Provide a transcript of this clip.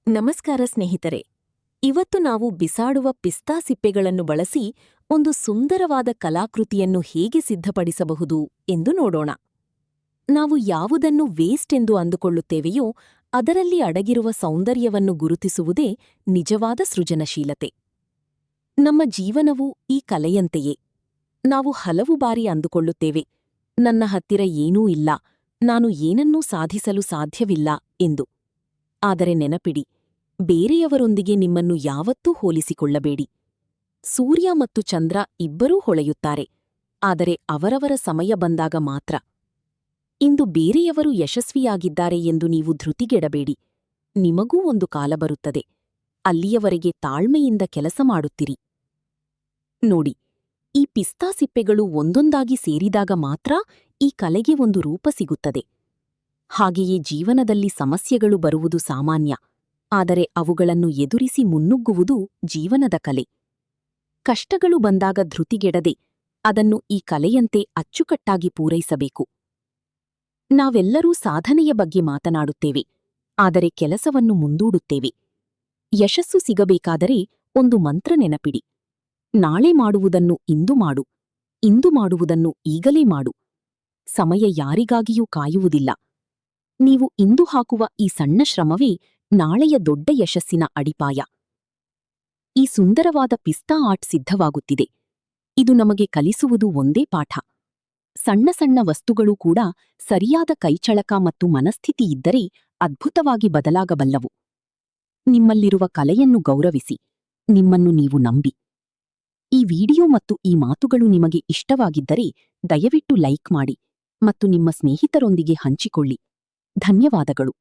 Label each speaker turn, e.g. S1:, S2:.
S1: ನಮಸ್ಕಾರ ಸ್ನೇಹಿತರೆ. ಇವತ್ತು ನಾವು ಬಿಸಾಡುವ ಪಿಸ್ತಾ ಸಿಪ್ಪೆಗಳನ್ನು ಬಳಸಿ ಒಂದು ಸುಂದರವಾದ ಕಲಾಕೃತಿಯನ್ನು ಹೇಗೆ ಸಿದ್ಧಪಡಿಸಬಹುದು ಎಂದು ನೋಡೋಣ. ನಾವು ಯಾವುದನ್ನು ವೇಸ್ಟ್ ಎಂದು ಅಂದುಕೊಳ್ಳುತ್ತೇವೆಯೋ ಅದರಲ್ಲಿ ಅಡಗಿರುವ ಸೌಂದರ್ಯವನ್ನು ಗುರುತಿಸುವುದೇ ನಿಜವಾದ ಸೃಜನಶೀಲತೆ. ನಮ್ಮ ಜೀವನವೂ ಈ ಕಲೆಯಂತೆಯೇ. ನಾವು ಹಲವು ಬಾರಿ ಅಂದುಕೊಳ್ಳುತ್ತೇವೆ, ನನ್ನ ಹತ್ತಿರ ಏನೂ ಇಲ್ಲ, ನಾನು ಏನನ್ನೂ ಸಾಧಿಸಲು ಸಾಧ್ಯವಿಲ್ಲ ಎಂದು. ಆದರೆ ನೆನಪಿಡಿ, ಬೇರೆಯವರೊಂದಿಗೆ ನಿಮ್ಮನ್ನು ಯಾವತ್ತೂ ಹೋಲಿಸಿಕೊಳ್ಳಬೇಡಿ. ಸೂರ್ಯ ಮತ್ತು ಚಂದ್ರ ಇಬ್ಬರೂ ಹೊಳೆಯುತ್ತಾರೆ, ಆದರೆ ಅವರವರ ಸಮಯ ಬಂದಾಗ ಮಾತ್ರ. ಇಂದು ಬೇರೆಯವರು ಯಶಸ್ವಿಯಾಗಿದ್ದಾರೆ ಎಂದು ನೀವು ಧೃತಿಗೆಡಬೇಡಿ. ನಿಮಗೂ ಒಂದು ಕಾಲ ಬರುತ್ತದೆ. ಅಲ್ಲಿಯವರೆಗೆ ತಾಳ್ಮೆಯಿಂದ ಕೆಲಸ ಮಾಡುತ್ತಿರಿ. ನೋಡಿ, ಈ ಪಿಸ್ತಾ ಸಿಪ್ಪೆಗಳು ಒಂದೊಂದಾಗಿ ಸೇರಿದಾಗ ಮಾತ್ರ ಈ ಕಲೆಗೆ ಒಂದು ರೂಪ ಸಿಗುತ್ತದೆ. ಹಾಗೆಯೇ ಜೀವನದಲ್ಲಿ ಸಮಸ್ಯೆಗಳು ಬರುವುದು ಸಾಮಾನ್ಯ, ಆದರೆ ಅವುಗಳನ್ನು ಎದುರಿಸಿ ಮುನ್ನುಗ್ಗುವುದು ಜೀವನದ ಕಲೆ. ಕಷ್ಟಗಳು ಬಂದಾಗ ಧೃತಿಗೆಡದೆ ಅದನ್ನು ಈ ಕಲೆಯಂತೆ ಅಚ್ಚುಕಟ್ಟಾಗಿ ಪೂರೈಸಬೇಕು. ನಾವೆಲ್ಲರೂ ಸಾಧನೆಯ ಬಗ್ಗೆ ಮಾತನಾಡುತ್ತೇವೆ, ಆದರೆ ಕೆಲಸವನ್ನು ಮುಂದೂಡುತ್ತೇವೆ. ಯಶಸ್ಸು ಸಿಗಬೇಕಾದರೆ ಒಂದು ಮಂತ್ರ ನೆನಪಿಡಿ: ನಾಳೆ ಮಾಡುವುದನ್ನು ಇಂದು ಮಾಡು, ಇಂದು ಮಾಡುವುದನ್ನು ಈಗಲೇ ಮಾಡು. ಸಮಯ ಯಾರಿಗಾಗಿಯೂ ಕಾಯುವುದಿಲ್ಲ. ನೀವು ಇಂದು ಹಾಕುವ ಈ ಸಣ್ಣ ಶ್ರಮವೇ ನಾಳೆಯ ದೊಡ್ಡ ಯಶಸ್ಸಿನ ಅಡಿಪಾಯ. ಈ ಸುಂದರವಾದ ಪಿಸ್ತಾ ಆರ್ಟ್ ಸಿದ್ಧವಾಗುತ್ತಿದೆ. ಇದು ನಮಗೆ ಕಲಿಸುವುದು ಒಂದೇ ಪಾಠ: ಸಣ್ಣ ಸಣ್ಣ ವಸ್ತುಗಳು ಕೂಡ ಸರಿಯಾದ ಕೈಚಳಕ ಮತ್ತು ಮನಸ್ಥಿತಿಯಿದ್ದರೆ ಅದ್ಭುತವಾಗಿ ಬದಲಾಗಬಲ್ಲವು. ನಿಮ್ಮಲ್ಲಿರುವ ಕಲೆಯನ್ನು ಗೌರವಿಸಿ, ನಿಮ್ಮನ್ನು ನೀವು ನಂಬಿ. ಈ ವಿಡಿಯೋ ಮತ್ತು ಈ ಮಾತುಗಳು ನಿಮಗೆ ಇಷ್ಟವಾಗಿದ್ದರೆ ದಯವಿಟ್ಟು ಲೈಕ್ ಮಾಡಿ ಮತ್ತು ನಿಮ್ಮ ಸ್ನೇಹಿತರೊಂದಿಗೆ ಹಂಚಿಕೊಳ್ಳಿ. ಧನ್ಯವಾದಗಳು.